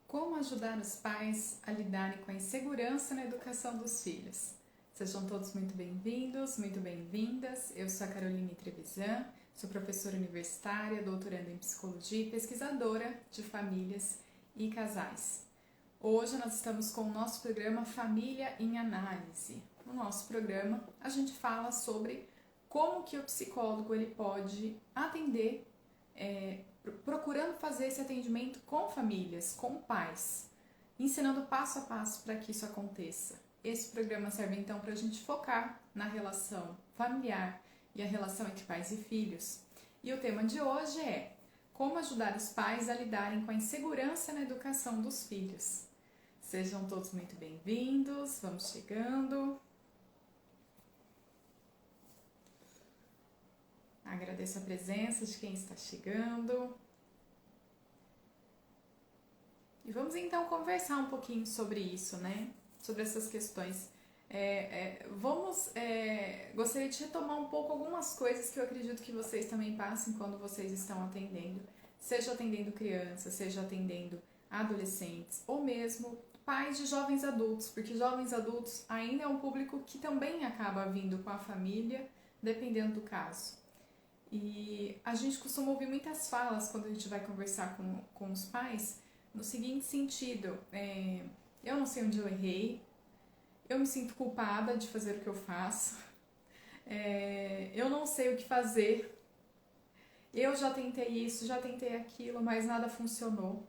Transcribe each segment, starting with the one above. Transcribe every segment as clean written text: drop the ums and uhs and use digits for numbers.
Como ajudar os pais a lidarem com a insegurança na educação dos filhos? Sejam todos muito bem-vindos, muito bem-vindas. Eu sou a Caroline Trevisan, sou professora universitária, doutoranda em psicologia e pesquisadora de famílias e casais. Hoje nós estamos com o nosso programa Família em Análise. No nosso programa a gente fala sobre como que o psicólogo ele pode atender procurando fazer esse atendimento com famílias, com pais, ensinando passo a passo para que isso aconteça. Esse programa serve então para a gente focar na relação familiar e a relação entre pais e filhos. E o tema de hoje é como ajudar os pais a lidarem com a insegurança na educação dos filhos. Sejam todos muito bem-vindos, vamos chegando. Agradeço a presença de quem está chegando. E vamos então conversar um pouquinho sobre isso, né? Sobre essas questões. Gostaria de retomar um pouco algumas coisas que eu acredito que vocês também passem quando vocês estão atendendo. Seja atendendo crianças, seja atendendo adolescentes, ou mesmo pais de jovens adultos, porque jovens adultos ainda é um público que também acaba vindo com a família, dependendo do caso. E a gente costuma ouvir muitas falas quando a gente vai conversar com os pais, no seguinte sentido, eu não sei onde eu errei, eu me sinto culpada de fazer o que eu faço, eu não sei o que fazer, eu já tentei isso, já tentei aquilo, mas nada funcionou.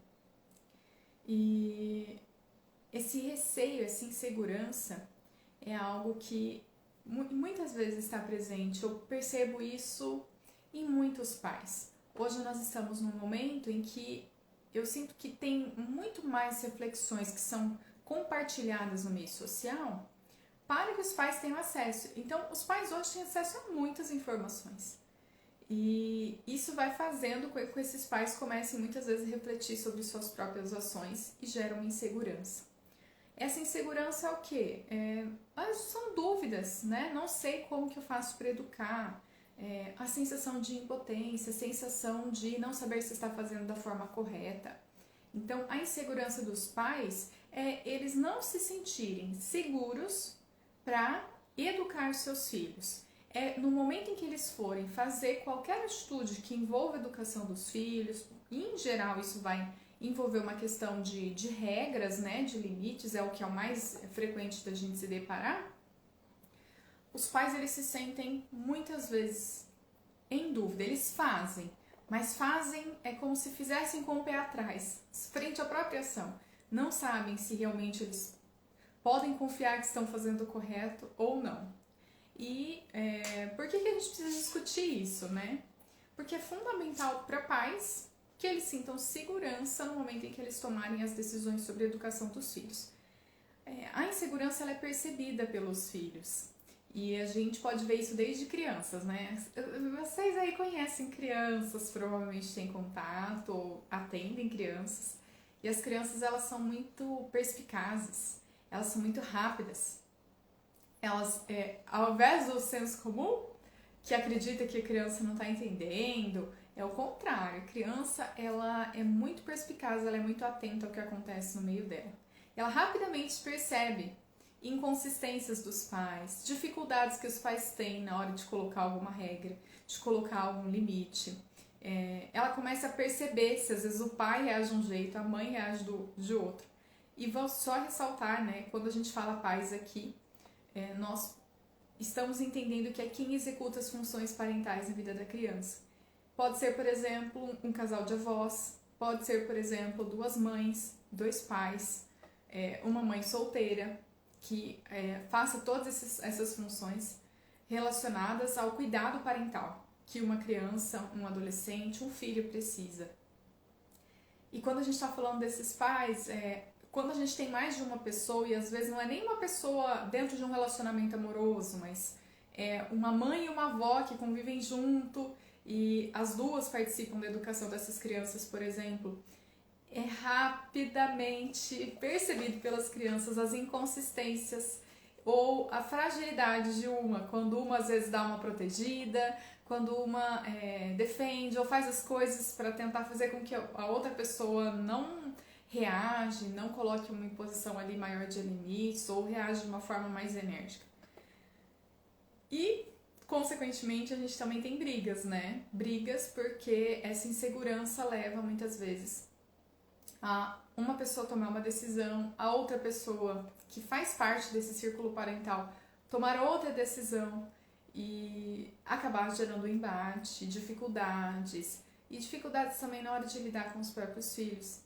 E esse receio, essa insegurança é algo que muitas vezes está presente, eu percebo isso em muitos pais. Hoje nós estamos num momento em que eu sinto que tem muito mais reflexões que são compartilhadas no meio social para que os pais tenham acesso. Então, os pais hoje têm acesso a muitas informações. E isso vai fazendo com que esses pais comecem muitas vezes a refletir sobre suas próprias ações e geram insegurança. Essa insegurança é o quê? São dúvidas, né? Não sei como que eu faço para educar. A sensação de impotência, a sensação de não saber se está fazendo da forma correta. Então, a insegurança dos pais é eles não se sentirem seguros para educar seus filhos. No momento em que eles forem fazer qualquer atitude que envolva a educação dos filhos, e em geral isso vai envolver uma questão de regras, né, de limites, é o que é o mais frequente da gente se deparar. Os pais eles se sentem muitas vezes em dúvida, eles fazem, mas fazem como se fizessem com o pé atrás, frente à própria ação. Não sabem se realmente eles podem confiar que estão fazendo o correto ou não. E por que a gente precisa discutir isso, né? Porque é fundamental para pais que eles sintam segurança no momento em que eles tomarem as decisões sobre a educação dos filhos. A insegurança ela é percebida pelos filhos. E a gente pode ver isso desde crianças, né? Vocês aí conhecem crianças, provavelmente têm contato ou atendem crianças. E as crianças, elas são muito perspicazes, elas são muito rápidas. Elas, ao invés do senso comum, que acredita que a criança não está entendendo, é o contrário. A criança, ela é muito perspicaz, ela é muito atenta ao que acontece no meio dela. Ela rapidamente percebe inconsistências dos pais, dificuldades que os pais têm na hora de colocar alguma regra, de colocar algum limite. Ela começa a perceber se às vezes o pai reage de um jeito, a mãe reage de outro. E vou só ressaltar, né, quando a gente fala pais aqui, nós estamos entendendo que é quem executa as funções parentais na vida da criança. Pode ser, por exemplo, um casal de avós, pode ser, por exemplo, duas mães, dois pais, uma mãe solteira, que faça todas essas funções relacionadas ao cuidado parental que uma criança, um adolescente, um filho precisa. E quando a gente está falando desses pais, quando a gente tem mais de uma pessoa, e às vezes não é nem uma pessoa dentro de um relacionamento amoroso, mas uma mãe e uma avó que convivem junto e as duas participam da educação dessas crianças, por exemplo, é rapidamente percebido pelas crianças as inconsistências ou a fragilidade de uma, quando uma às vezes dá uma protegida, quando uma defende ou faz as coisas para tentar fazer com que a outra pessoa não reage, não coloque uma imposição ali maior de limites ou reage de uma forma mais enérgica. E, consequentemente, a gente também tem brigas, né? Brigas porque essa insegurança leva muitas vezes a uma pessoa tomar uma decisão, a outra pessoa que faz parte desse círculo parental tomar outra decisão e acabar gerando embate, dificuldades e dificuldades também na hora de lidar com os próprios filhos.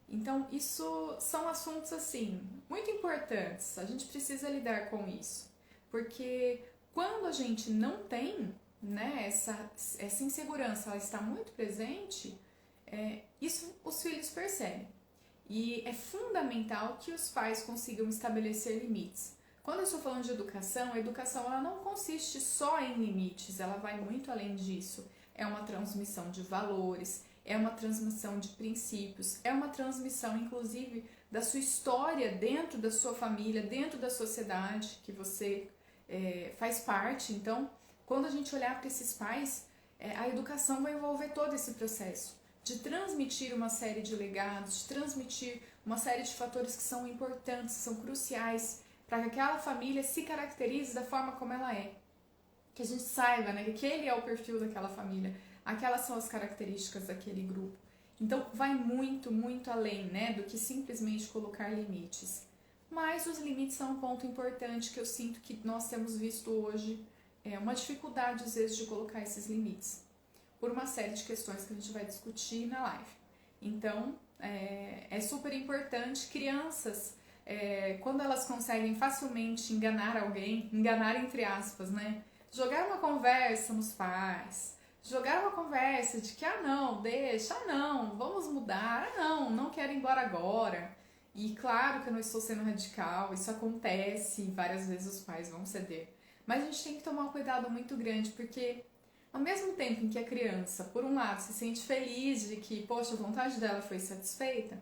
Então, isso são assuntos assim muito importantes. A gente precisa lidar com isso, porque quando a gente não tem, né, essa insegurança, ela está muito presente, isso os filhos percebem. E é fundamental que os pais consigam estabelecer limites. Quando eu estou falando de educação, a educação ela não consiste só em limites, ela vai muito além disso. É uma transmissão de valores, é uma transmissão de princípios, é uma transmissão, inclusive, da sua história dentro da sua família, dentro da sociedade que você faz parte. Então, quando a gente olhar para esses pais, a educação vai envolver todo esse processo de transmitir uma série de legados, de transmitir uma série de fatores que são importantes, que são cruciais para que aquela família se caracterize da forma como ela é. Que a gente saiba, né, que aquele é o perfil daquela família, aquelas são as características daquele grupo. Então vai muito, muito além, né, do que simplesmente colocar limites. Mas os limites são um ponto importante que eu sinto que nós temos visto hoje, uma dificuldade às vezes de colocar esses limites, por uma série de questões que a gente vai discutir na live. Então, é super importante crianças, quando elas conseguem facilmente enganar alguém, enganar entre aspas, né? Jogar uma conversa nos pais, jogar uma conversa de que, não, deixa, não, vamos mudar, não quero ir embora agora. E claro que eu não estou sendo radical, isso acontece e várias vezes os pais vão ceder. Mas a gente tem que tomar um cuidado muito grande, porque ao mesmo tempo em que a criança, por um lado, se sente feliz de que, poxa, a vontade dela foi satisfeita,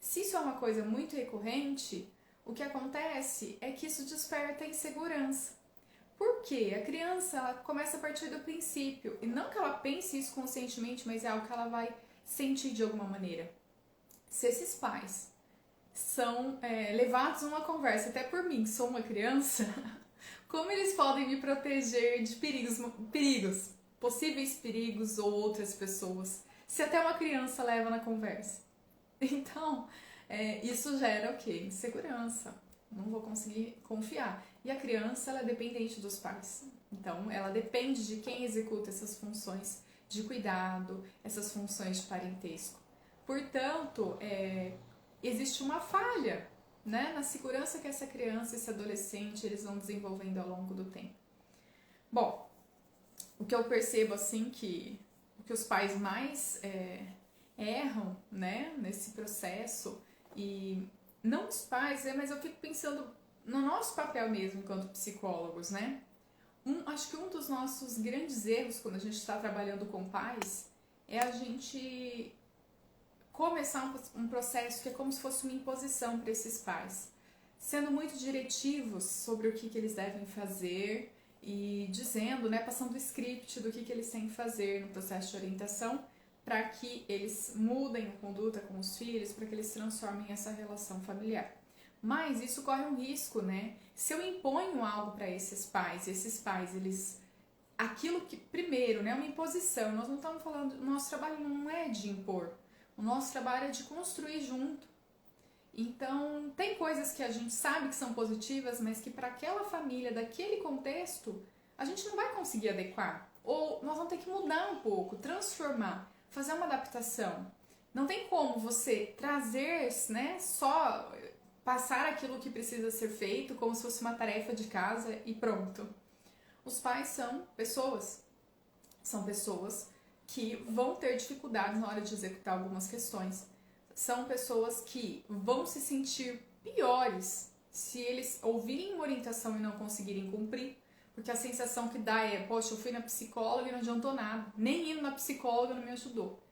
se isso é uma coisa muito recorrente, o que acontece é que isso desperta insegurança. Por quê? A criança ela começa a partir do princípio, e não que ela pense isso conscientemente, mas é algo que ela vai sentir de alguma maneira. Se esses pais são levados a uma conversa, até por mim, que sou uma criança, como eles podem me proteger de perigos, possíveis perigos ou outras pessoas, se até uma criança leva na conversa? Então, isso gera o quê? Insegurança. Não vou conseguir confiar. E a criança, ela é dependente dos pais. Então, ela depende de quem executa essas funções de cuidado, essas funções de parentesco. Portanto, existe uma falha, né, na segurança que essa criança e esse adolescente eles vão desenvolvendo ao longo do tempo. Bom, o que eu percebo assim que o que os pais mais erram, né, nesse processo, e não os pais, mas eu fico pensando no nosso papel mesmo enquanto psicólogos, né? Acho que um dos nossos grandes erros quando a gente está trabalhando com pais é a gente começar um processo que é como se fosse uma imposição para esses pais, sendo muito diretivos sobre o que eles devem fazer e dizendo, né, passando o script do que eles têm que fazer no processo de orientação para que eles mudem a conduta com os filhos, para que eles transformem essa relação familiar. Mas isso corre um risco, né? Se eu imponho algo para esses pais, eles aquilo que, primeiro, né, uma imposição, nós não estamos falando, o nosso trabalho não é de impor, o nosso trabalho é de construir junto. Então, tem coisas que a gente sabe que são positivas, mas que para aquela família, daquele contexto, a gente não vai conseguir adequar. Ou nós vamos ter que mudar um pouco, transformar, fazer uma adaptação. Não tem como você trazer, né, só passar aquilo que precisa ser feito como se fosse uma tarefa de casa e pronto. Os pais são pessoas que vão ter dificuldades na hora de executar algumas questões. São pessoas que vão se sentir piores se eles ouvirem uma orientação e não conseguirem cumprir, porque a sensação que dá é, poxa, eu fui na psicóloga e não adiantou nada, nem indo na psicóloga não me ajudou.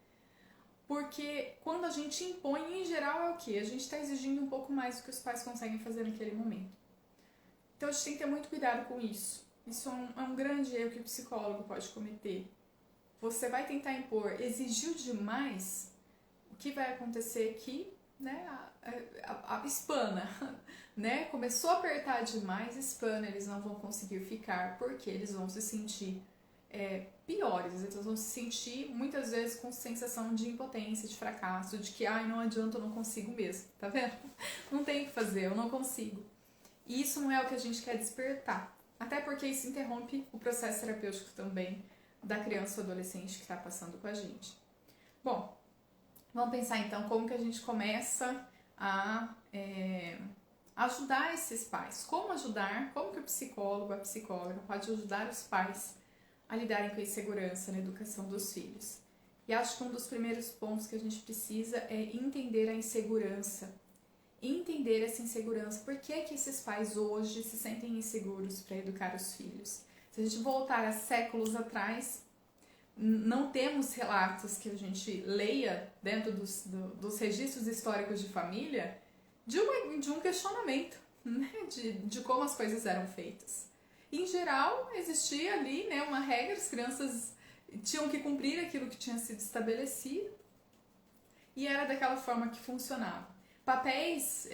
Porque quando a gente impõe, em geral é o quê? A gente está exigindo um pouco mais do que os pais conseguem fazer naquele momento. Então a gente tem que ter muito cuidado com isso. Isso é um grande erro que o psicólogo pode cometer. Você vai tentar impor, exigiu demais, o que vai acontecer é que né, espana, né? Começou a apertar demais, espana, eles não vão conseguir ficar porque eles vão se sentir piores, eles vão se sentir muitas vezes com sensação de impotência, de fracasso, de que ai, não adianta, eu não consigo mesmo, tá vendo? Não tem o que fazer, eu não consigo. E isso não é o que a gente quer despertar, até porque isso interrompe o processo terapêutico também da criança ou adolescente que está passando com a gente. Bom, vamos pensar então como que a gente começa a ajudar esses pais. Como ajudar, como que o psicólogo, a psicóloga pode ajudar os pais a lidarem com a insegurança na educação dos filhos. E acho que um dos primeiros pontos que a gente precisa é entender a insegurança. Entender essa insegurança. Por que que esses pais hoje se sentem inseguros para educar os filhos? Se a gente voltar a séculos atrás, não temos relatos que a gente leia dentro dos registros históricos de família de um questionamento, né? de como as coisas eram feitas. Em geral, existia ali, né, uma regra, as crianças tinham que cumprir aquilo que tinha sido estabelecido e era daquela forma que funcionava. Papéis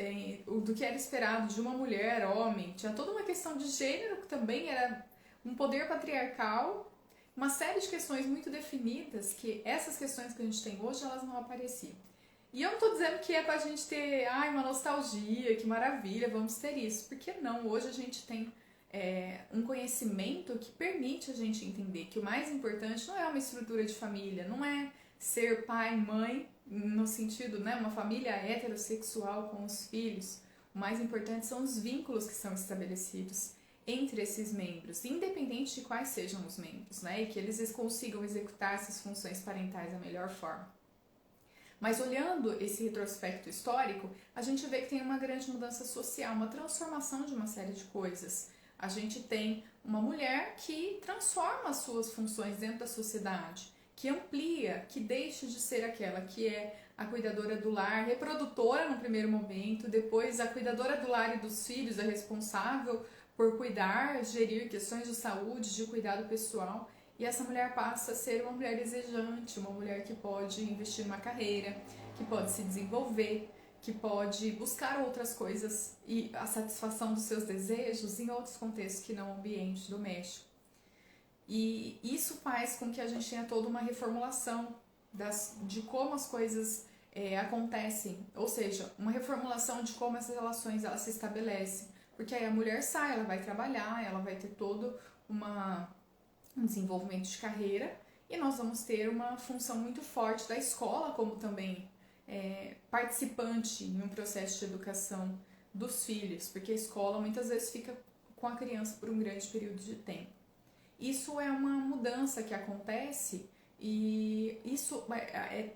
do que era esperado de uma mulher, homem, tinha toda uma questão de gênero que também era um poder patriarcal, uma série de questões muito definidas que essas questões que a gente tem hoje, elas não apareciam. E eu não estou dizendo que é pra gente ter uma nostalgia, que maravilha, vamos ter isso, porque não, hoje a gente tem um conhecimento que permite a gente entender que o mais importante não é uma estrutura de família, não é ser pai, mãe, no sentido, né, uma família heterossexual com os filhos. O mais importante são os vínculos que são estabelecidos entre esses membros, independente de quais sejam os membros, né, e que eles consigam executar essas funções parentais da melhor forma. Mas olhando esse retrospecto histórico, a gente vê que tem uma grande mudança social, uma transformação de uma série de coisas. A gente tem uma mulher que transforma as suas funções dentro da sociedade, que amplia, que deixa de ser aquela que é a cuidadora do lar, reprodutora no primeiro momento, depois a cuidadora do lar e dos filhos, a responsável por cuidar, gerir questões de saúde, de cuidado pessoal. E essa mulher passa a ser uma mulher desejante, uma mulher que pode investir numa carreira, que pode se desenvolver, que pode buscar outras coisas e a satisfação dos seus desejos em outros contextos que não o ambiente doméstico. E isso faz com que a gente tenha toda uma reformulação de como as coisas acontecem, ou seja, uma reformulação de como essas relações elas se estabelecem. Porque aí a mulher sai, ela vai trabalhar, ela vai ter todo um desenvolvimento de carreira e nós vamos ter uma função muito forte da escola como também participante em um processo de educação dos filhos, porque a escola muitas vezes fica com a criança por um grande período de tempo. Isso é uma mudança que acontece e isso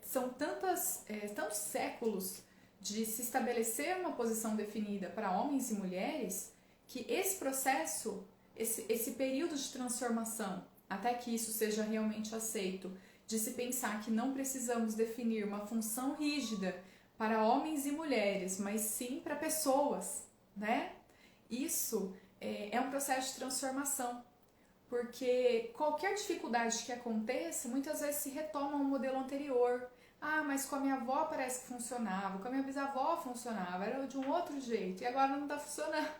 são tantos séculos de se estabelecer uma posição definida para homens e mulheres que esse processo, esse período de transformação, até que isso seja realmente aceito, de se pensar que não precisamos definir uma função rígida para homens e mulheres, mas sim para pessoas, né? Isso é um processo de transformação, porque qualquer dificuldade que aconteça, muitas vezes se retoma um modelo anterior. Ah, mas com a minha avó parece que funcionava, com a minha bisavó funcionava, era de um outro jeito, e agora não está funcionando.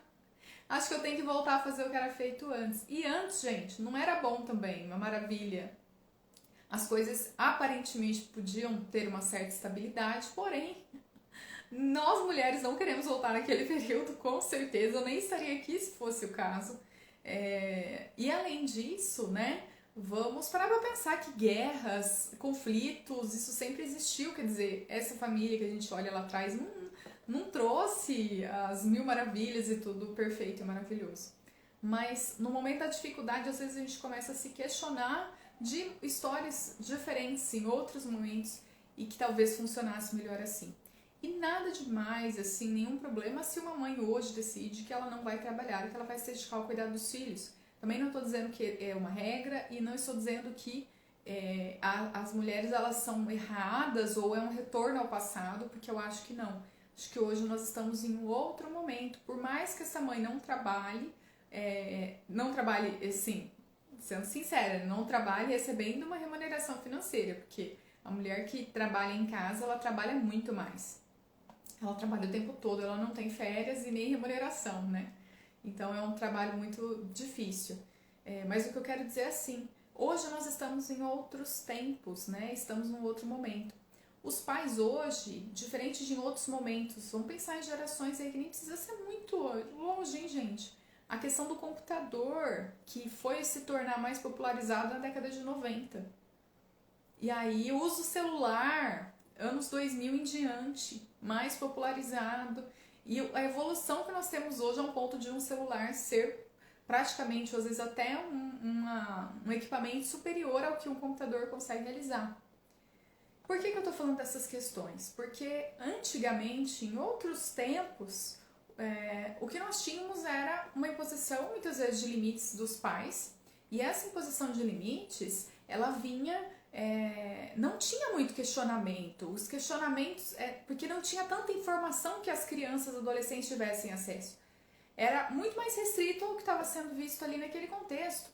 Acho que eu tenho que voltar a fazer o que era feito antes. E antes, gente, não era bom também, uma maravilha. As coisas aparentemente podiam ter uma certa estabilidade, porém, nós mulheres não queremos voltar naquele período, com certeza. Eu nem estaria aqui se fosse o caso. E além disso, né, vamos parar para pensar que guerras, conflitos, isso sempre existiu. Quer dizer, essa família que a gente olha lá atrás não trouxe as mil maravilhas e tudo perfeito e maravilhoso. Mas no momento da dificuldade, às vezes a gente começa a se questionar de histórias diferentes em outros momentos e que talvez funcionasse melhor assim. E nada demais, assim, nenhum problema se uma mãe hoje decide que ela não vai trabalhar e que ela vai se dedicar ao cuidado dos filhos. Também não estou dizendo que é uma regra e não estou dizendo que as mulheres elas são erradas ou é um retorno ao passado, porque eu acho que não. Acho que hoje nós estamos em um outro momento. Por mais que essa mãe não trabalhe, assim, sendo sincera, não trabalhe recebendo uma remuneração financeira, porque a mulher que trabalha em casa, ela trabalha muito mais. ela trabalha o tempo todo, ela não tem férias e nem remuneração, né? Então é um trabalho muito difícil. Mas o que eu quero dizer é assim, hoje nós estamos em outros tempos, né? Estamos num outro momento. Os pais hoje, diferente de em outros momentos, vamos pensar em gerações aí que nem precisa ser muito longe, hein, gente? A questão do computador, que foi se tornar mais popularizado na década de 90. E aí o uso celular, anos 2000 em diante, mais popularizado. E a evolução que nós temos hoje é um ponto de um celular ser praticamente, às vezes até um equipamento superior ao que um computador consegue realizar. Por que eu estou falando dessas questões? Porque antigamente, em outros tempos, o que nós tínhamos era uma imposição, muitas vezes, de limites dos pais, e essa imposição de limites, ela vinha, não tinha muito questionamento, os questionamentos, porque não tinha tanta informação que as crianças e adolescentes tivessem acesso, era muito mais restrito ao que estava sendo visto ali naquele contexto.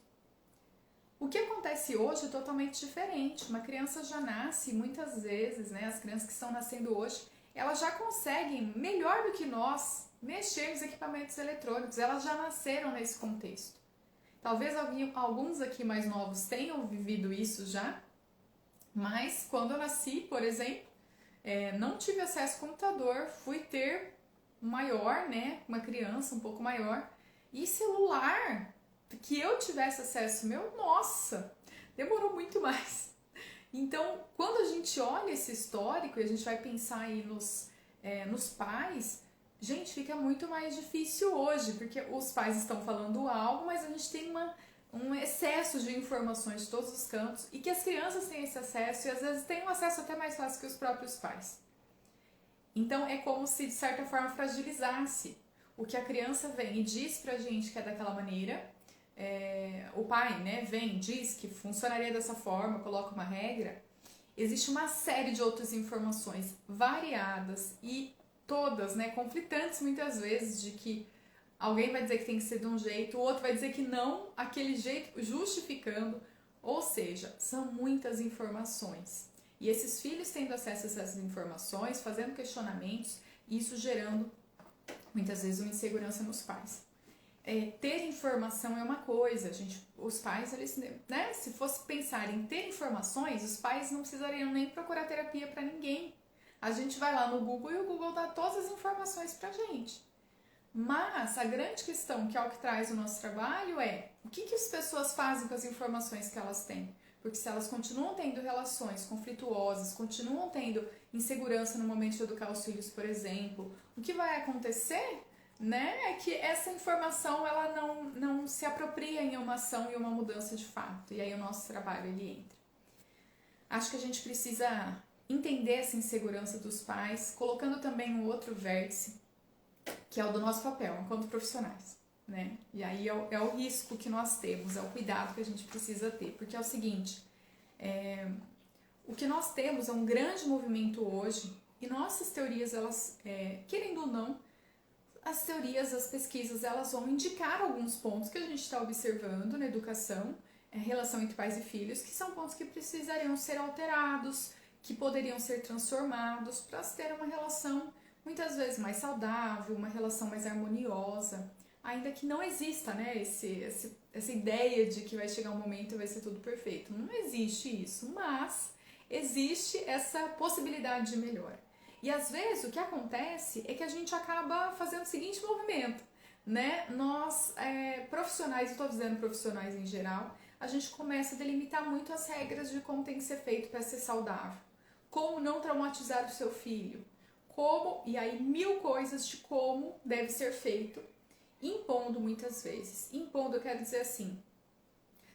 O que acontece hoje é totalmente diferente. Uma criança já nasce, muitas vezes, né, as crianças que estão nascendo hoje, elas já conseguem, melhor do que nós, mexer nos equipamentos eletrônicos. Elas já nasceram nesse contexto. Talvez alguns aqui mais novos tenham vivido isso já, mas quando eu nasci, por exemplo, não tive acesso ao computador, fui ter maior, né, uma criança um pouco maior, e celular, que eu tivesse acesso nossa, demorou muito mais. Então, quando a gente olha esse histórico e a gente vai pensar aí nos pais, gente, fica muito mais difícil hoje, porque os pais estão falando algo, mas a gente tem um excesso de informações de todos os cantos e que as crianças têm esse acesso e às vezes têm um acesso até mais fácil que os próprios pais. Então, é como se, de certa forma, fragilizasse. O que a criança vem e diz pra gente que é daquela maneira, o pai, né, vem, diz que funcionaria dessa forma, coloca uma regra, existe uma série de outras informações variadas e todas, né, conflitantes muitas vezes, de que alguém vai dizer que tem que ser de um jeito, o outro vai dizer que não, aquele jeito, justificando, ou seja, são muitas informações. E esses filhos tendo acesso a essas informações, fazendo questionamentos, isso gerando muitas vezes uma insegurança nos pais. Ter informação é uma coisa, gente, os pais, eles, né, se fosse pensar em ter informações, os pais não precisariam nem procurar terapia para ninguém. A gente vai lá no Google e o Google dá todas as informações pra gente. Mas a grande questão, que é o que traz o nosso trabalho, é o que as pessoas fazem com as informações que elas têm. Porque se elas continuam tendo relações conflituosas, continuam tendo insegurança no momento de educar os filhos, por exemplo, o que vai acontecer, né, é que essa informação ela não se apropria em uma ação e uma mudança de fato. E aí o nosso trabalho ele entra. Acho que a gente precisa entender essa insegurança dos pais, colocando também um outro vértice, que é o do nosso papel enquanto profissionais, né? E aí é o risco que nós temos, é o cuidado que a gente precisa ter, porque é o seguinte, o que nós temos é um grande movimento hoje, e nossas teorias, elas, querendo ou não, as teorias, as pesquisas, elas vão indicar alguns pontos que a gente está observando na educação, relação entre pais e filhos, que são pontos que precisariam ser alterados, que poderiam ser transformados para se ter uma relação muitas vezes mais saudável, uma relação mais harmoniosa, ainda que não exista, né, essa ideia de que vai chegar um momento e vai ser tudo perfeito. Não existe isso, mas existe essa possibilidade de melhora. E às vezes o que acontece é que a gente acaba fazendo o seguinte movimento, né? Nós, profissionais, estou dizendo profissionais em geral, a gente começa a delimitar muito as regras de como tem que ser feito para ser saudável. Como não traumatizar o seu filho. Como, e aí 1000 coisas de como deve ser feito, impondo muitas vezes. Impondo, eu quero dizer assim,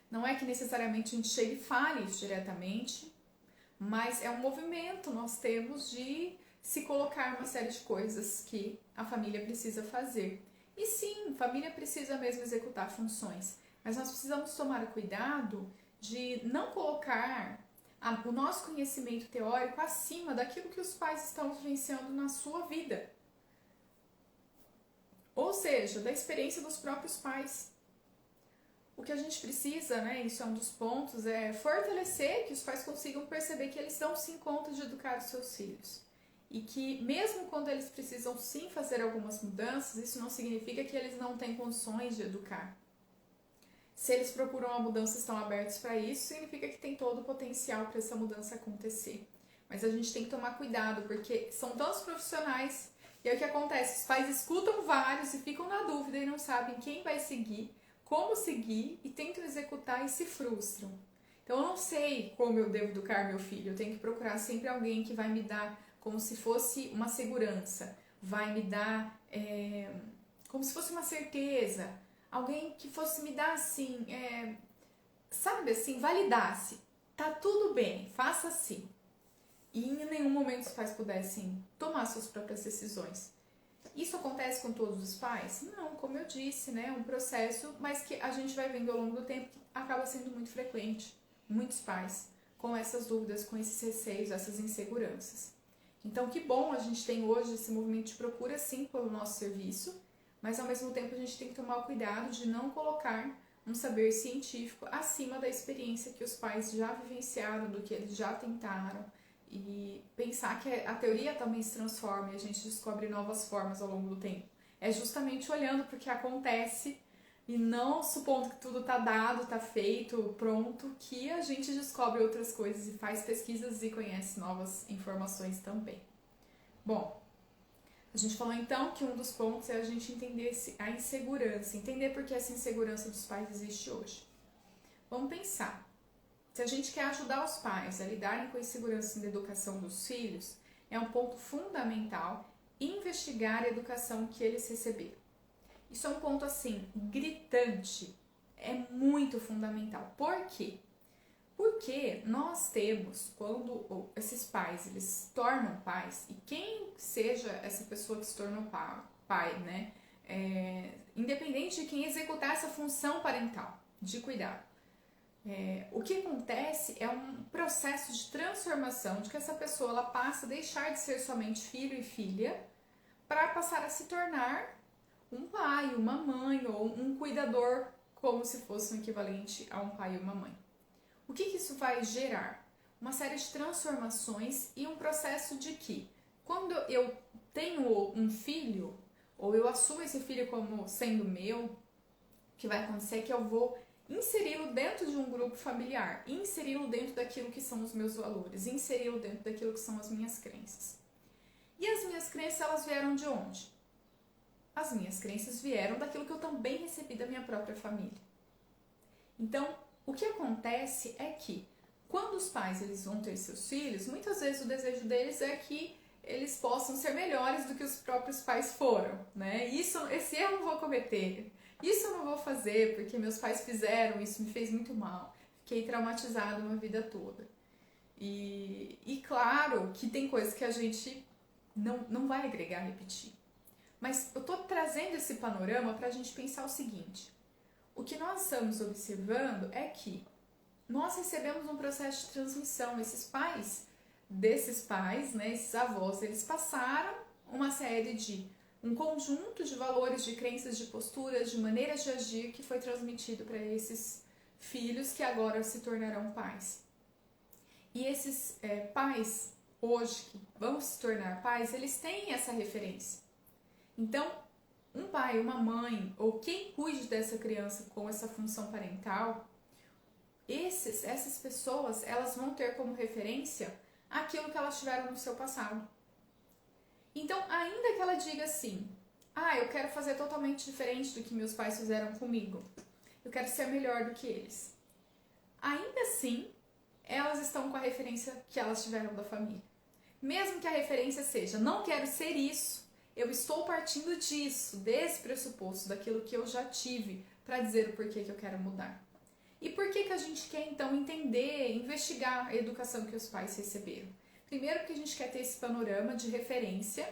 não é que necessariamente a gente chegue e fale isso diretamente, mas é um movimento, nós temos de se colocar uma série de coisas que a família precisa fazer. E sim, a família precisa mesmo executar funções, mas nós precisamos tomar cuidado de não colocar o nosso conhecimento teórico acima daquilo que os pais estão vivenciando na sua vida. Ou seja, da experiência dos próprios pais. O que a gente precisa, né, isso é um dos pontos, é fortalecer que os pais consigam perceber que eles dão sim conta de educar os seus filhos. e que mesmo quando eles precisam sim fazer algumas mudanças, isso não significa que eles não têm condições de educar. Se eles procuram uma mudança e estão abertos para isso, significa que tem todo o potencial para essa mudança acontecer. Mas a gente tem que tomar cuidado, porque são tantos profissionais, e aí o que acontece? Os pais escutam vários e ficam na dúvida e não sabem quem vai seguir, como seguir, e tentam executar e se frustram. Então eu não sei como eu devo educar meu filho, eu tenho que procurar sempre alguém que vai me dar como se fosse uma segurança, vai me dar como se fosse uma certeza, alguém que fosse me dar assim, sabe assim, validasse, tá tudo bem, faça assim. E em nenhum momento os pais pudessem tomar suas próprias decisões. Isso acontece com todos os pais? Não, como eu disse, né, é um processo, mas que a gente vai vendo ao longo do tempo que acaba sendo muito frequente. Muitos pais com essas dúvidas, com esses receios, essas inseguranças. Então, que bom a gente tem hoje esse movimento de procura sim pelo nosso serviço, mas ao mesmo tempo a gente tem que tomar o cuidado de não colocar um saber científico acima da experiência que os pais já vivenciaram, do que eles já tentaram, e pensar que a teoria também se transforma e a gente descobre novas formas ao longo do tempo. É justamente olhando para o que acontece e não supondo que tudo está dado, está feito, pronto, que a gente descobre outras coisas e faz pesquisas e conhece novas informações também. Bom, a gente falou então que um dos pontos é a gente entender a insegurança, entender por que essa insegurança dos pais existe hoje. Vamos pensar. Se a gente quer ajudar os pais a lidarem com a insegurança na educação dos filhos, é um ponto fundamental investigar a educação que eles receberam. Isso é um ponto assim, gritante, é muito fundamental. Por quê? Porque nós temos, quando esses pais, eles se tornam pais, e quem seja essa pessoa que se tornou pai, né? Independente de quem executar essa função parental de cuidado, o que acontece é um processo de transformação, de que essa pessoa ela passa a deixar de ser somente filho e filha para passar a se tornar um pai, uma mãe ou um cuidador, como se fosse um equivalente a um pai e uma mãe. O que isso vai gerar? Uma série de transformações e um processo de que, quando eu tenho um filho, ou eu assumo esse filho como sendo meu, o que vai acontecer é que eu vou inseri-lo dentro de um grupo familiar, inseri-lo dentro daquilo que são os meus valores, inseri-lo dentro daquilo que são as minhas crenças. E as minhas crenças, elas vieram de onde? As minhas crenças vieram daquilo que eu também recebi da minha própria família. Então, o que acontece é que, quando os pais eles vão ter seus filhos, muitas vezes o desejo deles é que eles possam ser melhores do que os próprios pais foram, né? Esse erro eu não vou cometer, isso eu não vou fazer porque meus pais fizeram, isso me fez muito mal, fiquei traumatizado uma vida toda. E claro que tem coisas que a gente não vai agregar, repetir. Mas eu estou trazendo esse panorama para a gente pensar o seguinte: o que nós estamos observando é que nós recebemos um processo de transmissão. Esses pais, né, esses avós, eles passaram uma série de um conjunto de valores, de crenças, de posturas, de maneiras de agir que foi transmitido para esses filhos que agora se tornarão pais. E esses pais, hoje, que vão se tornar pais, eles têm essa referência. Então, um pai, uma mãe, ou quem cuide dessa criança com essa função parental, essas pessoas, elas vão ter como referência aquilo que elas tiveram no seu passado. Então, ainda que ela diga assim, eu quero fazer totalmente diferente do que meus pais fizeram comigo, eu quero ser melhor do que eles, ainda assim, elas estão com a referência que elas tiveram da família. Mesmo que a referência seja, não quero ser isso, eu estou partindo disso, desse pressuposto, daquilo que eu já tive, para dizer o porquê que eu quero mudar. E por que a gente quer, então, entender, investigar a educação que os pais receberam? Primeiro porque a gente quer ter esse panorama de referência,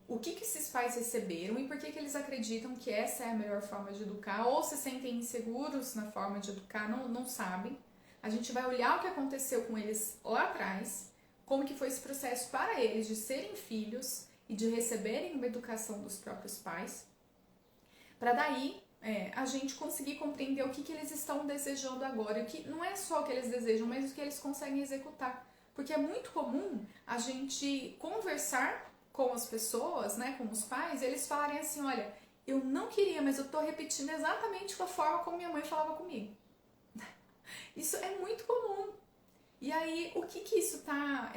o que esses pais receberam e por que eles acreditam que essa é a melhor forma de educar, ou se sentem inseguros na forma de educar, não sabem. A gente vai olhar o que aconteceu com eles lá atrás, como que foi esse processo para eles de serem filhos e de receberem uma educação dos próprios pais, para daí a gente conseguir compreender o que eles estão desejando agora, e que não é só o que eles desejam, mas o que eles conseguem executar, Porque é muito comum a gente conversar com as pessoas, né, com os pais, e eles falarem assim, olha, eu não queria, mas eu tô repetindo exatamente a forma como minha mãe falava comigo. Isso é muito comum. E aí, o que isso está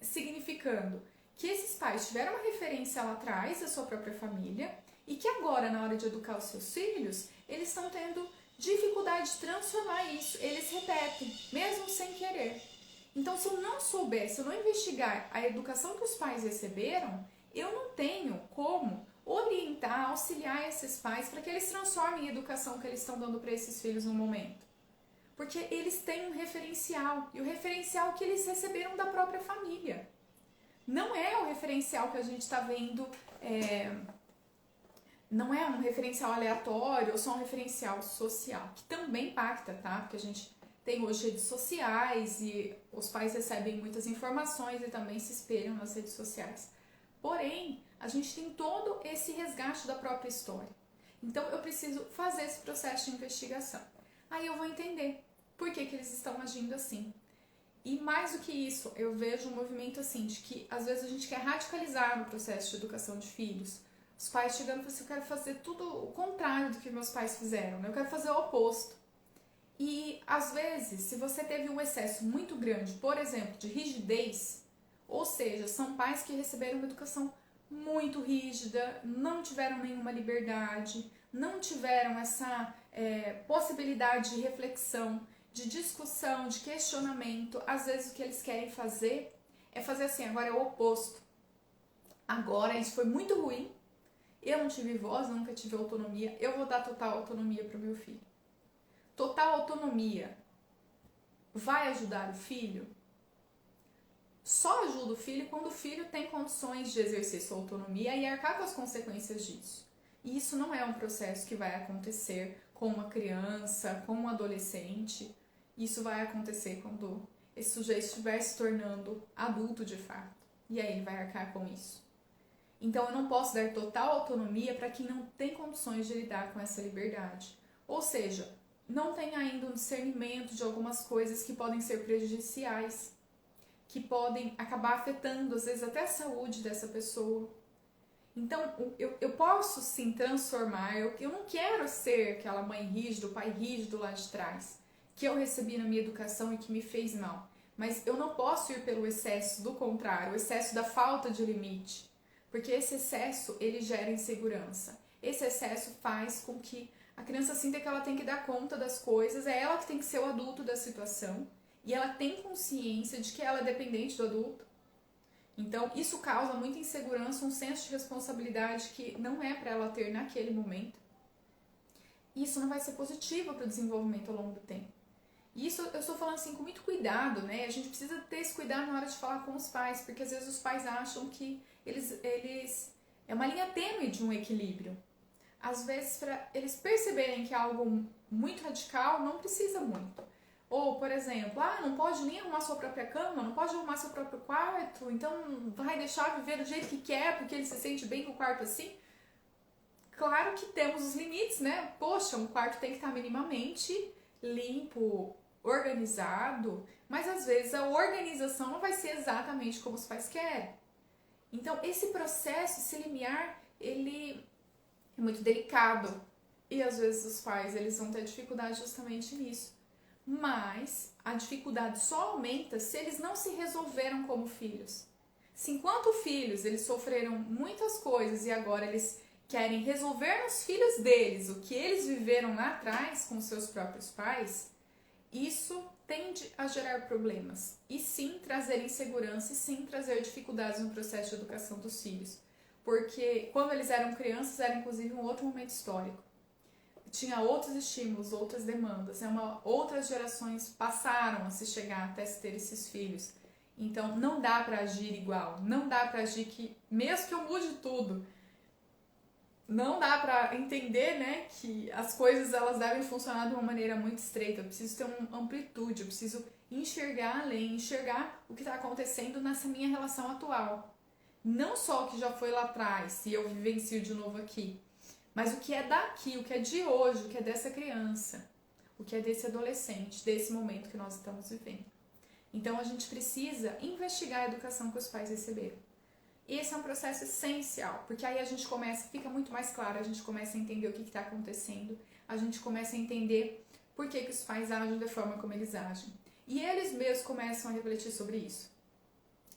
significando? Que esses pais tiveram uma referência lá atrás da sua própria família e que agora, na hora de educar os seus filhos, eles estão tendo dificuldade de transformar isso. Eles repetem, mesmo sem querer. Então, se eu não souber, se eu não investigar a educação que os pais receberam, eu não tenho como orientar, auxiliar esses pais para que eles transformem a educação que eles estão dando para esses filhos no momento. Porque eles têm um referencial, e o referencial que eles receberam da própria família. Não é o referencial que a gente está vendo, não é um referencial aleatório ou só um referencial social, que também impacta, tá? Porque a gente tem hoje redes sociais e os pais recebem muitas informações e também se espelham nas redes sociais. Porém, a gente tem todo esse resgate da própria história. Então, eu preciso fazer esse processo de investigação. Aí eu vou entender por que eles estão agindo assim. E mais do que isso, eu vejo um movimento assim, de que às vezes a gente quer radicalizar no processo de educação de filhos. Os pais chegando e falam assim, eu quero fazer tudo o contrário do que meus pais fizeram, né? Eu quero fazer o oposto. E às vezes, se você teve um excesso muito grande, por exemplo, de rigidez, ou seja, são pais que receberam uma educação muito rígida, não tiveram nenhuma liberdade, não tiveram essa possibilidade de reflexão, de discussão, de questionamento. Às vezes o que eles querem fazer é fazer assim, agora é o oposto. Agora isso foi muito ruim, eu não tive voz, nunca tive autonomia, eu vou dar total autonomia para o meu filho. Total autonomia vai ajudar o filho? Só ajuda o filho quando o filho tem condições de exercer sua autonomia e arcar com as consequências disso. E isso não é um processo que vai acontecer com uma criança, com um adolescente. Isso vai acontecer quando esse sujeito estiver se tornando adulto de fato. E aí ele vai arcar com isso. Então eu não posso dar total autonomia para quem não tem condições de lidar com essa liberdade. Ou seja, não tem ainda um discernimento de algumas coisas que podem ser prejudiciais, que podem acabar afetando, às vezes, até a saúde dessa pessoa. Então, eu posso sim transformar, eu não quero ser aquela mãe rígida, o pai rígido lá de trás, que eu recebi na minha educação e que me fez mal. Mas eu não posso ir pelo excesso do contrário, o excesso da falta de limite. Porque esse excesso, ele gera insegurança. Esse excesso faz com que a criança sinta que ela tem que dar conta das coisas, é ela que tem que ser o adulto da situação. E ela tem consciência de que ela é dependente do adulto. Então, isso causa muita insegurança, um senso de responsabilidade que não é para ela ter naquele momento. E isso não vai ser positivo para o desenvolvimento ao longo do tempo. E isso eu estou falando assim com muito cuidado, né? A gente precisa ter esse cuidado na hora de falar com os pais, porque às vezes os pais acham que eles é uma linha tênue de um equilíbrio. Às vezes, para eles perceberem que é algo muito radical, não precisa muito. Ou, por exemplo, não pode nem arrumar sua própria cama, não pode arrumar seu próprio quarto, então vai deixar viver do jeito que quer, porque ele se sente bem com o quarto assim. Claro que temos os limites, né? Poxa, um quarto tem que estar minimamente limpo, organizado, mas às vezes a organização não vai ser exatamente como os pais querem. Então, esse processo, esse limiar, ele é muito delicado. E às vezes os pais, eles vão ter dificuldade justamente nisso. Mas a dificuldade só aumenta se eles não se resolveram como filhos. Se enquanto filhos eles sofreram muitas coisas e agora eles querem resolver nos filhos deles o que eles viveram lá atrás com seus próprios pais, isso tende a gerar problemas. E sim trazer insegurança e sim trazer dificuldades no processo de educação dos filhos. Porque quando eles eram crianças era inclusive um outro momento histórico. Tinha outros estímulos, outras demandas, outras gerações passaram a se chegar até se ter esses filhos. Então não dá para agir igual, não dá para agir que, mesmo que eu mude tudo, não dá para entender, né, que as coisas elas devem funcionar de uma maneira muito estreita. Eu preciso ter uma amplitude, eu preciso enxergar além, enxergar o que está acontecendo nessa minha relação atual. Não só o que já foi lá atrás, e eu vivencio de novo aqui, mas o que é daqui, o que é de hoje, o que é dessa criança, o que é desse adolescente, desse momento que nós estamos vivendo. Então a gente precisa investigar a educação que os pais receberam. Esse é um processo essencial, porque aí a gente fica muito mais claro, a gente começa a entender o que está acontecendo, a gente começa a entender por que os pais agem da forma como eles agem. E eles mesmos começam a refletir sobre isso.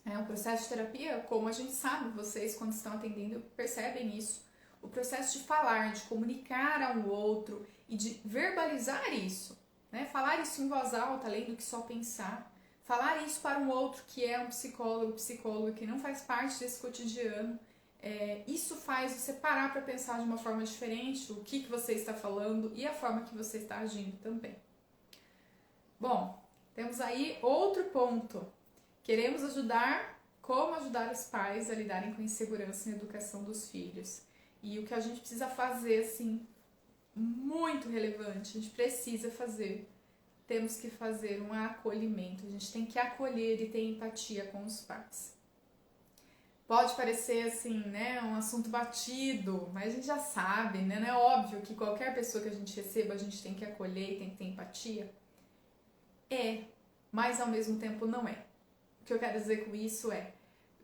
O processo de terapia, como a gente sabe, vocês quando estão atendendo percebem isso. O processo de falar, de comunicar ao outro e de verbalizar isso, né? Falar isso em voz alta, além do que só pensar. Falar isso para um outro que é um psicólogo, que não faz parte desse cotidiano. Isso faz você parar para pensar de uma forma diferente o que você está falando e a forma que você está agindo também. Bom, temos aí outro ponto. Queremos como ajudar os pais a lidarem com a insegurança na educação dos filhos. E o que a gente precisa fazer, assim, muito relevante, a gente precisa fazer, temos que fazer um acolhimento, a gente tem que acolher e ter empatia com os pais. Pode parecer, assim, né, um assunto batido, mas a gente já sabe, né, não é óbvio que qualquer pessoa que a gente receba, a gente tem que acolher e tem que ter empatia? Mas ao mesmo tempo não é. O que eu quero dizer com isso é,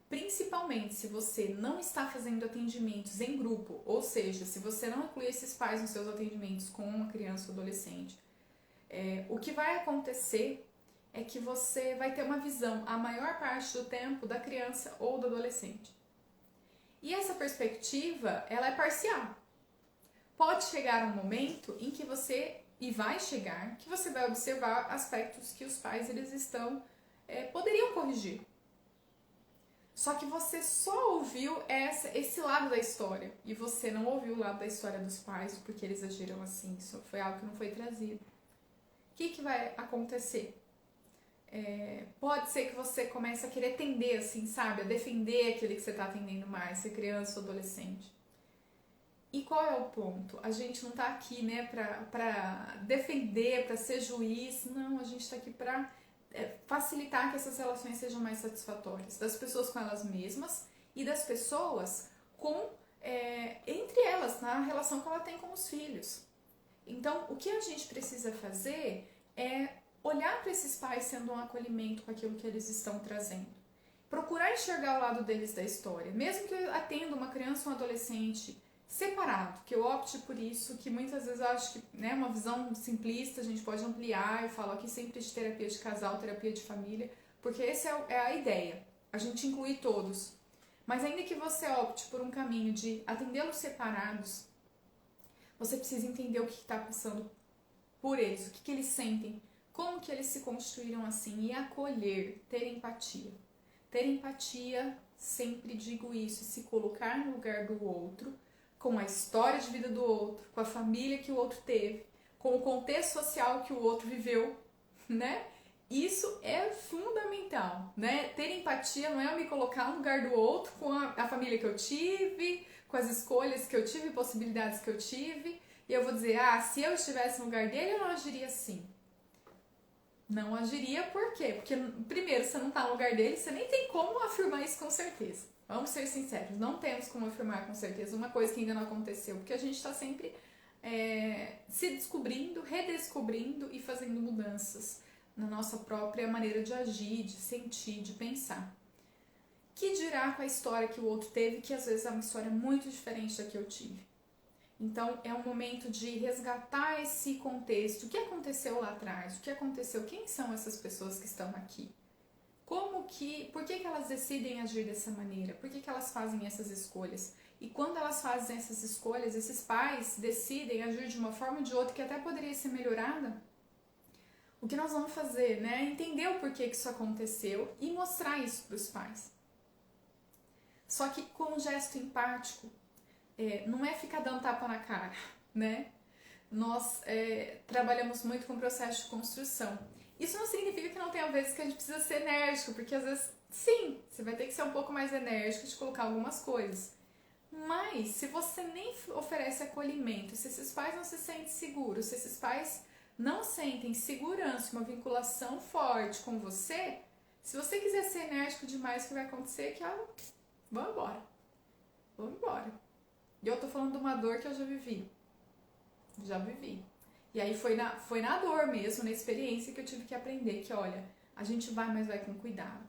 principalmente se você não está fazendo atendimentos em grupo, ou seja, se você não inclui esses pais nos seus atendimentos com uma criança ou adolescente, o que vai acontecer é que você vai ter uma visão a maior parte do tempo da criança ou do adolescente. E essa perspectiva, ela é parcial. Pode chegar um momento em que e vai chegar, que você vai observar aspectos que os pais eles poderiam corrigir. Só que você só ouviu esse lado da história e você não ouviu o lado da história dos pais, porque eles agiram assim, isso foi algo que não foi trazido. O que vai acontecer? Pode ser que você comece a querer atender, assim, sabe? A defender aquele que você está atendendo mais, se é criança ou adolescente. E qual é o ponto? A gente não está aqui, né, pra defender, pra ser juiz, não, a gente está aqui pra facilitar que essas relações sejam mais satisfatórias, das pessoas com elas mesmas e das pessoas entre elas, na relação que ela tem com os filhos. Então, o que a gente precisa fazer é olhar para esses pais sendo um acolhimento com aquilo que eles estão trazendo. Procurar enxergar o lado deles da história. Mesmo que eu atenda uma criança ou um adolescente separado, que eu opte por isso, que muitas vezes eu acho que uma visão simplista, a gente pode ampliar, eu falo aqui sempre de terapia de casal, terapia de família, porque essa é a ideia, a gente inclui todos. Mas ainda que você opte por um caminho de atendê-los separados, você precisa entender o que está passando por eles, o que eles sentem, como que eles se construíram assim, e acolher, ter empatia. Ter empatia, sempre digo isso, se colocar no lugar do outro, com a história de vida do outro, com a família que o outro teve, com o contexto social que o outro viveu, né? Isso é fundamental, né? Ter empatia não é eu me colocar no lugar do outro com a família que eu tive, com as escolhas que eu tive, possibilidades que eu tive, e eu vou dizer, se eu estivesse no lugar dele, eu não agiria assim. Não agiria por quê? Porque, primeiro, você não está no lugar dele, você nem tem como afirmar isso com certeza. Vamos ser sinceros, não temos como afirmar com certeza uma coisa que ainda não aconteceu, porque a gente está sempre se descobrindo, redescobrindo e fazendo mudanças na nossa própria maneira de agir, de sentir, de pensar. Que dirá com a história que o outro teve, que às vezes é uma história muito diferente da que eu tive. Então, é um momento de resgatar esse contexto. O que aconteceu lá atrás? O que aconteceu? Quem são essas pessoas que estão aqui? Por que elas decidem agir dessa maneira? Por que elas fazem essas escolhas? E quando elas fazem essas escolhas, esses pais decidem agir de uma forma ou de outra que até poderia ser melhorada? O que nós vamos fazer, né? Entender o porquê que isso aconteceu e mostrar isso para os pais. Só que com um gesto empático, não é ficar dando tapa na cara, né? Nós trabalhamos muito com o processo de construção. Isso não significa que não tenha vezes que a gente precisa ser enérgico, porque às vezes, sim, você vai ter que ser um pouco mais enérgico de colocar algumas coisas. Mas, se você nem oferece acolhimento, se esses pais não se sentem seguros, se esses pais não sentem segurança, uma vinculação forte com você, se você quiser ser enérgico demais, o que vai acontecer é que, vamos embora. E eu tô falando de uma dor que eu já vivi. E aí foi na dor mesmo, na experiência que eu tive que aprender que, olha, a gente vai, mas vai com cuidado.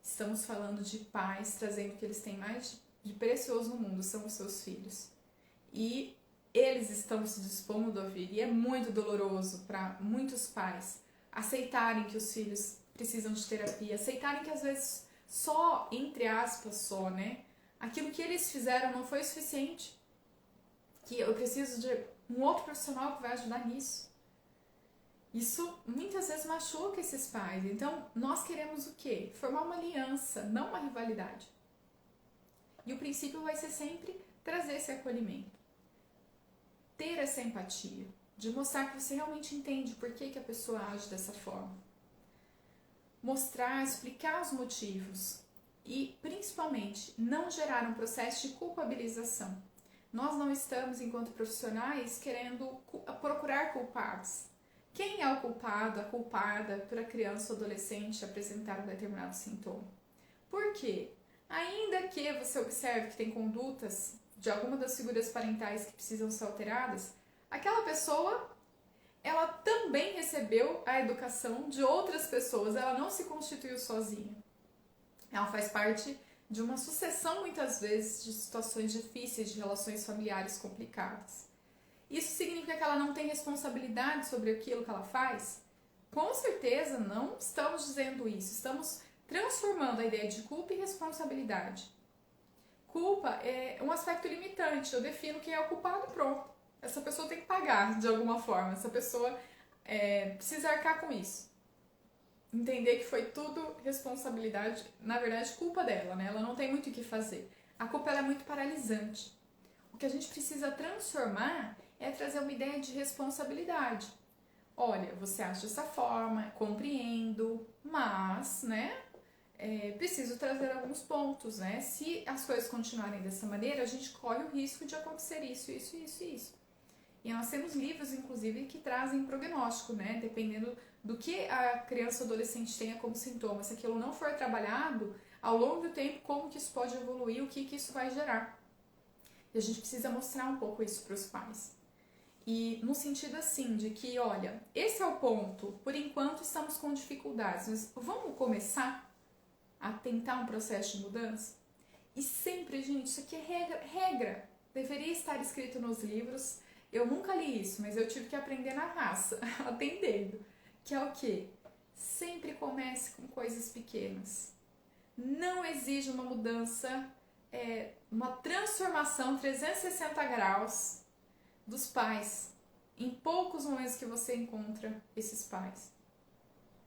Estamos falando de pais trazendo o que eles têm mais de precioso no mundo, são os seus filhos. E eles estão se dispondo a ouvir, e é muito doloroso para muitos pais aceitarem que os filhos precisam de terapia, aceitarem que às vezes só, entre aspas, só, né? Aquilo que eles fizeram não foi o suficiente. Que eu preciso de um outro profissional que vai ajudar nisso. Isso muitas vezes machuca esses pais. Então, nós queremos o quê? Formar uma aliança, não uma rivalidade. E o princípio vai ser sempre trazer esse acolhimento. Ter essa empatia. De mostrar que você realmente entende por que a pessoa age dessa forma. Mostrar, explicar os motivos. E, principalmente, não gerar um processo de culpabilização. Nós não estamos, enquanto profissionais, querendo procurar culpados. Quem é o culpado, a culpada por a criança ou adolescente apresentar um determinado sintoma? Por quê? Ainda que você observe que tem condutas de alguma das figuras parentais que precisam ser alteradas, aquela pessoa, ela também recebeu a educação de outras pessoas, ela não se constituiu sozinha. Ela faz parte de uma sucessão, muitas vezes, de situações difíceis, de relações familiares complicadas. Isso significa que ela não tem responsabilidade sobre aquilo que ela faz? Com certeza não estamos dizendo isso. Estamos transformando a ideia de culpa em responsabilidade. Culpa é um aspecto limitante. Eu defino quem é o culpado e pronto. Essa pessoa tem que pagar de alguma forma. Essa pessoa precisa arcar com isso. Entender que foi tudo responsabilidade, na verdade, culpa dela, né? Ela não tem muito o que fazer. A culpa ela é muito paralisante. O que a gente precisa transformar é trazer uma ideia de responsabilidade. Olha, você acha dessa forma, compreendo, mas, né, preciso trazer alguns pontos, né? Se as coisas continuarem dessa maneira, a gente corre o risco de acontecer isso, isso, isso e isso. E nós temos livros, inclusive, que trazem prognóstico, né? Dependendo do que a criança ou adolescente tenha como sintoma. Se aquilo não for trabalhado, ao longo do tempo, como que isso pode evoluir, o que isso vai gerar. E a gente precisa mostrar um pouco isso para os pais. E no sentido assim, de que, olha, esse é o ponto, por enquanto estamos com dificuldades, mas vamos começar a tentar um processo de mudança? E sempre, gente, isso aqui é regra. Deveria estar escrito nos livros. Eu nunca li isso, mas eu tive que aprender na raça, atendendo. Que é o quê? Sempre comece com coisas pequenas. Não exige uma mudança, uma transformação 360 graus dos pais. Em poucos momentos que você encontra esses pais.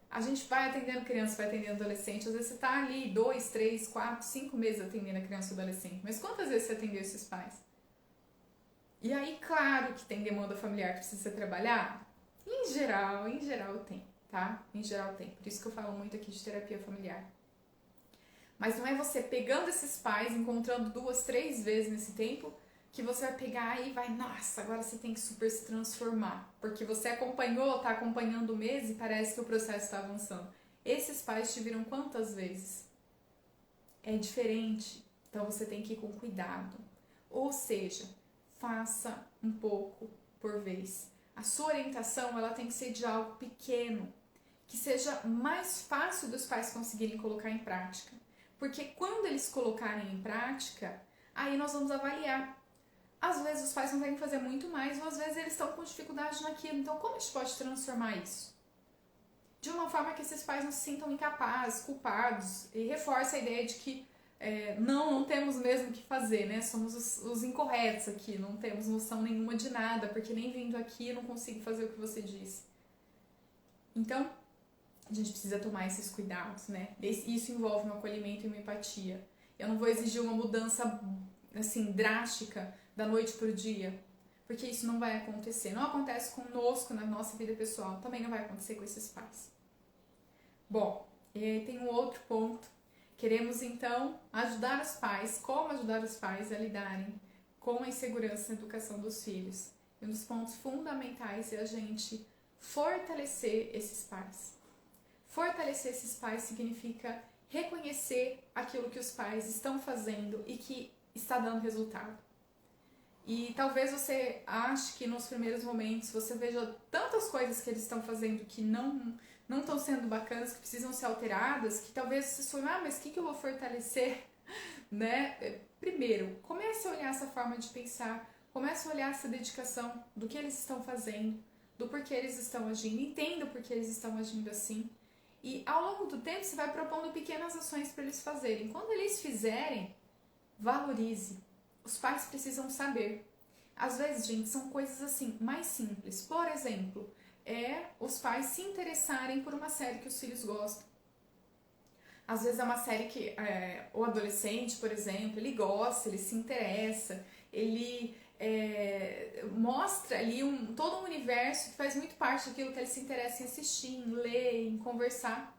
A gente vai atendendo criança, vai atendendo adolescente. Às vezes você está ali 2, 3, 4, 5 meses atendendo a criança e adolescente. Mas quantas vezes você atendeu esses pais? E aí, claro que tem demanda familiar que precisa ser trabalhada. Em geral tem, tá? Em geral tem. Por isso que eu falo muito aqui de terapia familiar. Mas não é você pegando esses pais, encontrando 2, 3 vezes nesse tempo, que você vai pegar e vai, nossa, agora você tem que super se transformar. Porque você acompanhou, tá acompanhando o mês e parece que o processo está avançando. Esses pais te viram quantas vezes? É diferente. Então você tem que ir com cuidado. Ou seja, faça um pouco por vez. A sua orientação ela tem que ser de algo pequeno, que seja mais fácil dos pais conseguirem colocar em prática. Porque quando eles colocarem em prática, aí nós vamos avaliar. Às vezes os pais conseguem fazer muito mais, ou às vezes eles estão com dificuldade naquilo. Então como a gente pode transformar isso? De uma forma que esses pais não se sintam incapazes, culpados, e reforce a ideia de que não temos mesmo o que fazer, né? Somos os incorretos aqui, não temos noção nenhuma de nada, porque nem vindo aqui eu não consigo fazer o que você disse. Então, a gente precisa tomar esses cuidados, né? Isso envolve um acolhimento e uma empatia. Eu não vou exigir uma mudança, assim, drástica da noite pro dia, porque isso não vai acontecer. Não acontece conosco na nossa vida pessoal, também não vai acontecer com esses pais. Bom, tem um outro ponto. Queremos, então, ajudar os pais, como ajudar os pais a lidarem com a insegurança na educação dos filhos. E um dos pontos fundamentais é a gente fortalecer esses pais. Fortalecer esses pais significa reconhecer aquilo que os pais estão fazendo e que está dando resultado. E talvez você ache que nos primeiros momentos você veja tantas coisas que eles estão fazendo que não não estão sendo bacanas, que precisam ser alteradas, que talvez você sonhe, mas o que eu vou fortalecer? Né? Primeiro, comece a olhar essa forma de pensar, comece a olhar essa dedicação do que eles estão fazendo, do porquê eles estão agindo, entenda o porquê eles estão agindo assim. E ao longo do tempo você vai propondo pequenas ações para eles fazerem. Quando eles fizerem, valorize. Os pais precisam saber. Às vezes, gente, são coisas assim, mais simples. Por exemplo, os pais se interessarem por uma série que os filhos gostam. Às vezes é uma série que o adolescente, por exemplo, ele gosta, ele se interessa, ele mostra ali todo um universo que faz muito parte daquilo que ele se interessa em assistir, em ler, em conversar.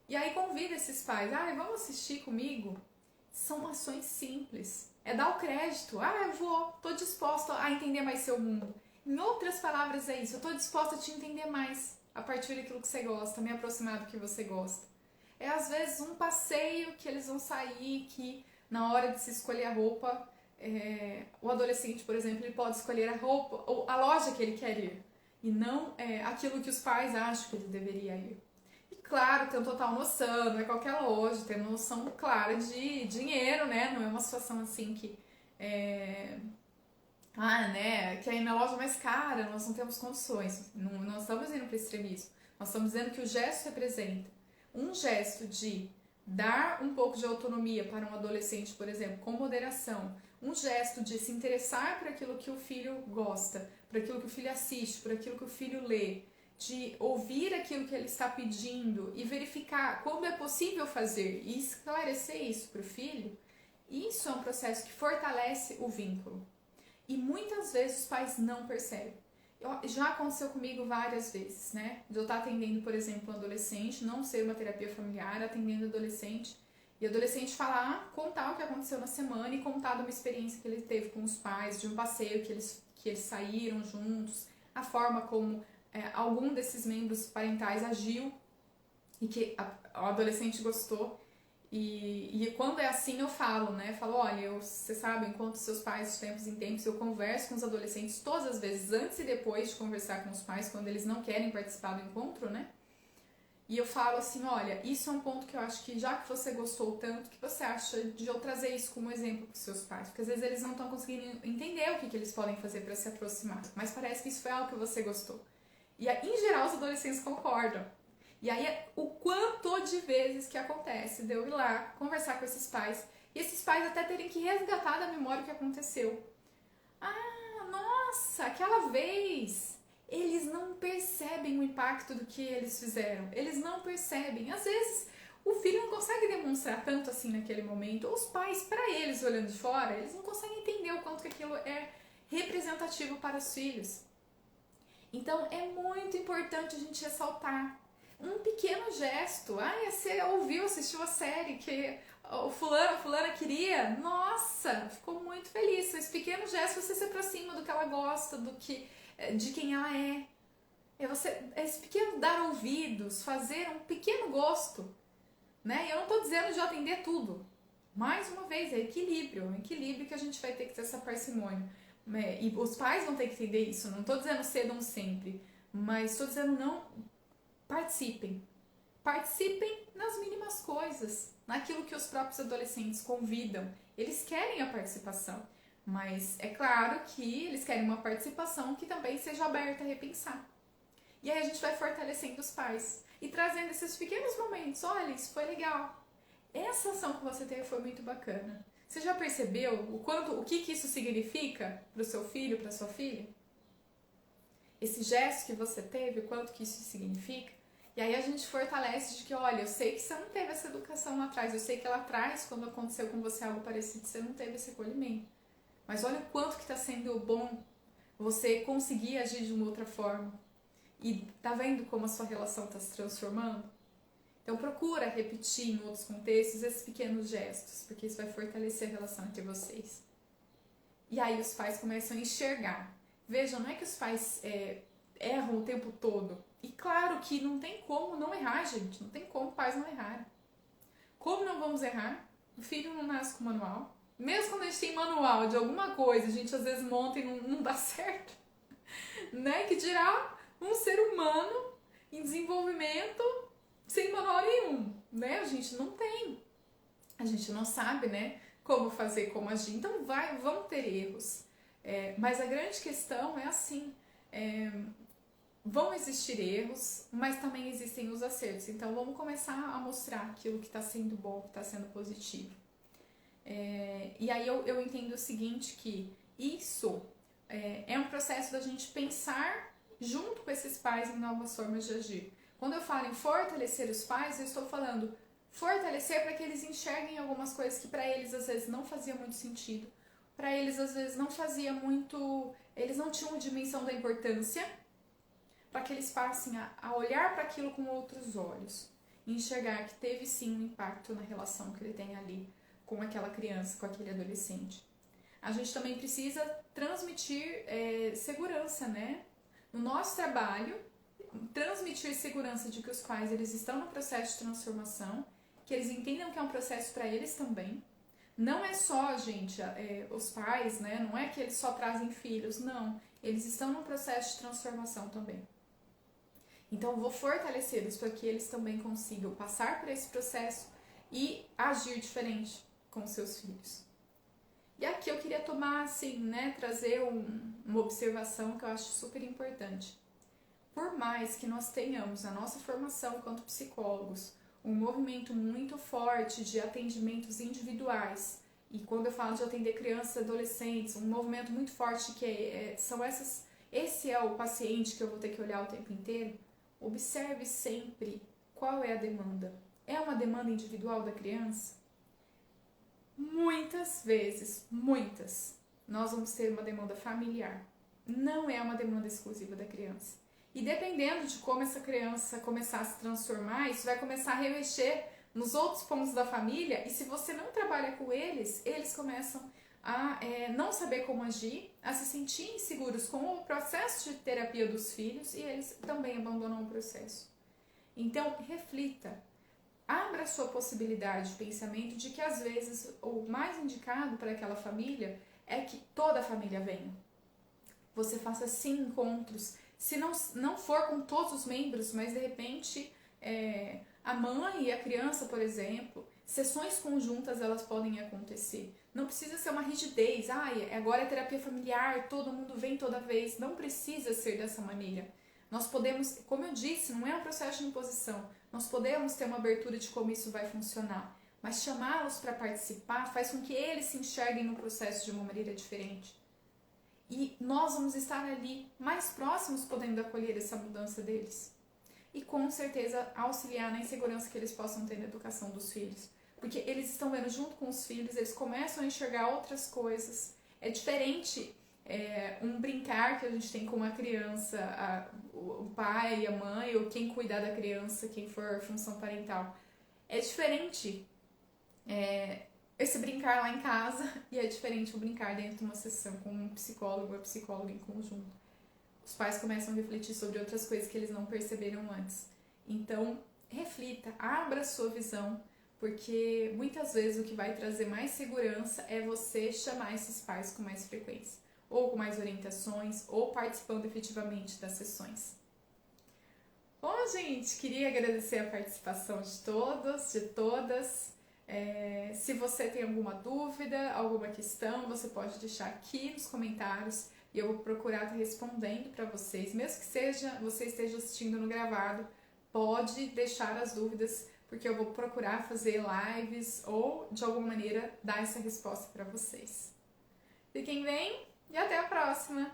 E aí convida esses pais, vamos assistir comigo? São ações simples. É dar o crédito. Eu tô disposta a entender mais seu mundo. Em outras palavras é isso, eu tô disposta a te entender mais a partir daquilo que você gosta, me aproximar do que você gosta. É às vezes um passeio que eles vão sair, que na hora de se escolher a roupa, o adolescente, por exemplo, ele pode escolher a roupa ou a loja que ele quer ir e não aquilo que os pais acham que ele deveria ir. E claro, tem total noção, não é qualquer loja, tem uma noção clara de dinheiro, né? Não é uma situação assim que que aí na loja mais cara nós não temos condições, não estamos indo para extremismo, nós estamos dizendo que o gesto representa um gesto de dar um pouco de autonomia para um adolescente, por exemplo, com moderação, um gesto de se interessar por aquilo que o filho gosta, por aquilo que o filho assiste, por aquilo que o filho lê, de ouvir aquilo que ele está pedindo e verificar como é possível fazer e esclarecer isso para o filho, isso é um processo que fortalece o vínculo. E muitas vezes os pais não percebem. Já aconteceu comigo várias vezes, né? De eu estar atendendo, por exemplo, um adolescente, não ser uma terapia familiar, atendendo adolescente, e adolescente falar, contar o que aconteceu na semana e contar de uma experiência que ele teve com os pais, de um passeio que eles saíram juntos, a forma como algum desses membros parentais agiu e que o adolescente gostou. E quando é assim eu falo, né? Falo, olha, você sabe, enquanto seus pais de tempos em tempos, eu converso com os adolescentes todas as vezes, antes e depois de conversar com os pais, quando eles não querem participar do encontro, né? E eu falo assim, olha, isso é um ponto que eu acho que já que você gostou tanto, o que você acha de eu trazer isso como exemplo para os seus pais? Porque às vezes eles não estão conseguindo entender o que eles podem fazer para se aproximar, mas parece que isso foi algo que você gostou. E em geral os adolescentes concordam. E aí, o quanto de vezes que acontece de eu ir lá conversar com esses pais e esses pais até terem que resgatar da memória o que aconteceu. Nossa, aquela vez! Eles não percebem o impacto do que eles fizeram. Eles não percebem. Às vezes, o filho não consegue demonstrar tanto assim naquele momento. Os pais, para eles, olhando de fora, eles não conseguem entender o quanto que aquilo é representativo para os filhos. Então, é muito importante a gente ressaltar um pequeno gesto. Você ouviu, assistiu a série que o a fulana queria? Nossa, ficou muito feliz. Esse pequeno gesto, você se aproxima do que ela gosta, de quem ela é. Esse pequeno dar ouvidos, fazer um pequeno gosto. Né? Eu não estou dizendo de atender tudo. Mais uma vez, é equilíbrio. É um equilíbrio que a gente vai ter que ter essa parcimônia. E os pais vão ter que entender isso. Não estou dizendo cedam sempre, mas estou dizendo não... Participem nas mínimas coisas, naquilo que os próprios adolescentes convidam. Eles querem a participação, mas é claro que eles querem uma participação que também seja aberta a repensar. E aí a gente vai fortalecendo os pais e trazendo esses pequenos momentos. Olha, isso foi legal. Essa ação que você teve foi muito bacana. Você já percebeu o que isso significa para o seu filho, para a sua filha? Esse gesto que você teve, o quanto que isso significa? E aí a gente fortalece de que, olha, eu sei que você não teve essa educação lá atrás, eu sei que lá atrás, quando aconteceu com você algo parecido, você não teve esse acolhimento. Mas olha o quanto que está sendo bom você conseguir agir de uma outra forma. E tá vendo como a sua relação está se transformando? Então procura repetir em outros contextos esses pequenos gestos, porque isso vai fortalecer a relação entre vocês. E aí os pais começam a enxergar. Vejam, não é que os pais erram o tempo todo. E claro que não tem como não errar, gente. Não tem como pais não errarem. Como não vamos errar? O filho não nasce com manual. Mesmo quando a gente tem manual de alguma coisa, a gente às vezes monta e não dá certo. Né? Que dirá um ser humano em desenvolvimento sem manual nenhum, né? A gente não tem, a gente não sabe, né, como fazer, como agir, então vão ter erros. Mas a grande questão é assim, vão existir erros, mas também existem os acertos. Então vamos começar a mostrar aquilo que está sendo bom, que está sendo positivo. E aí eu entendo o seguinte, que isso é um processo da gente pensar junto com esses pais em novas formas de agir. Quando eu falo em fortalecer os pais, eu estou falando fortalecer para que eles enxerguem algumas coisas que para eles às vezes não fazia muito sentido, para eles às vezes não fazia muito, eles não tinham dimensão da importância, para que eles passem a olhar para aquilo com outros olhos e enxergar que teve sim um impacto na relação que ele tem ali com aquela criança, com aquele adolescente. A gente também precisa transmitir segurança, né? No nosso trabalho, transmitir segurança de que os pais eles estão no processo de transformação, que eles entendam que é um processo para eles também. Não é só, gente, os pais, né? Não é que eles só trazem filhos, não. Eles estão no processo de transformação também. Então, eu vou fortalecê-los para que eles também consigam passar por esse processo e agir diferente com seus filhos. E aqui eu queria tomar, assim, né, trazer uma observação que eu acho super importante. Por mais que nós tenhamos a nossa formação enquanto psicólogos, um movimento muito forte de atendimentos individuais, e quando eu falo de atender crianças e adolescentes, um movimento muito forte que esse é o paciente que eu vou ter que olhar o tempo inteiro, observe sempre qual é a demanda. É uma demanda individual da criança? Muitas vezes, nós vamos ter uma demanda familiar. Não é uma demanda exclusiva da criança. E dependendo de como essa criança começar a se transformar, isso vai começar a remexer nos outros pontos da família, e se você não trabalha com eles, eles começam a não saber como agir, a se sentir inseguros com o processo de terapia dos filhos, e eles também abandonam o processo. Então, reflita. Abra a sua possibilidade de pensamento de que às vezes o mais indicado para aquela família é que toda a família venha. Você faça sim encontros, se não for com todos os membros, mas de repente a mãe e a criança, por exemplo, sessões conjuntas elas podem acontecer. Não precisa ser uma rigidez, agora é terapia familiar, todo mundo vem toda vez. Não precisa ser dessa maneira. Nós podemos, como eu disse, não é um processo de imposição. Nós podemos ter uma abertura de como isso vai funcionar, mas chamá-los para participar faz com que eles se enxerguem no processo de uma maneira diferente. E nós vamos estar ali mais próximos, podendo acolher essa mudança deles. E com certeza auxiliar na insegurança que eles possam ter na educação dos filhos. Porque eles estão vendo junto com os filhos, eles começam a enxergar outras coisas. É diferente um brincar que a gente tem com uma criança, o pai, a mãe, ou quem cuidar da criança, quem for função parental. É diferente esse brincar lá em casa e é diferente o brincar dentro de uma sessão com um psicólogo ou psicóloga em conjunto. Os pais começam a refletir sobre outras coisas que eles não perceberam antes. Então, reflita, abra a sua visão, porque muitas vezes o que vai trazer mais segurança é você chamar esses pais com mais frequência, ou com mais orientações, ou participando efetivamente das sessões. Bom, gente, queria agradecer a participação de todos, de todas. Se você tem alguma dúvida, alguma questão, você pode deixar aqui nos comentários e eu vou procurar estar respondendo para vocês. Mesmo que você esteja assistindo no gravado, pode deixar as dúvidas, porque eu vou procurar fazer lives ou, de alguma maneira, dar essa resposta para vocês. Fiquem bem e até a próxima!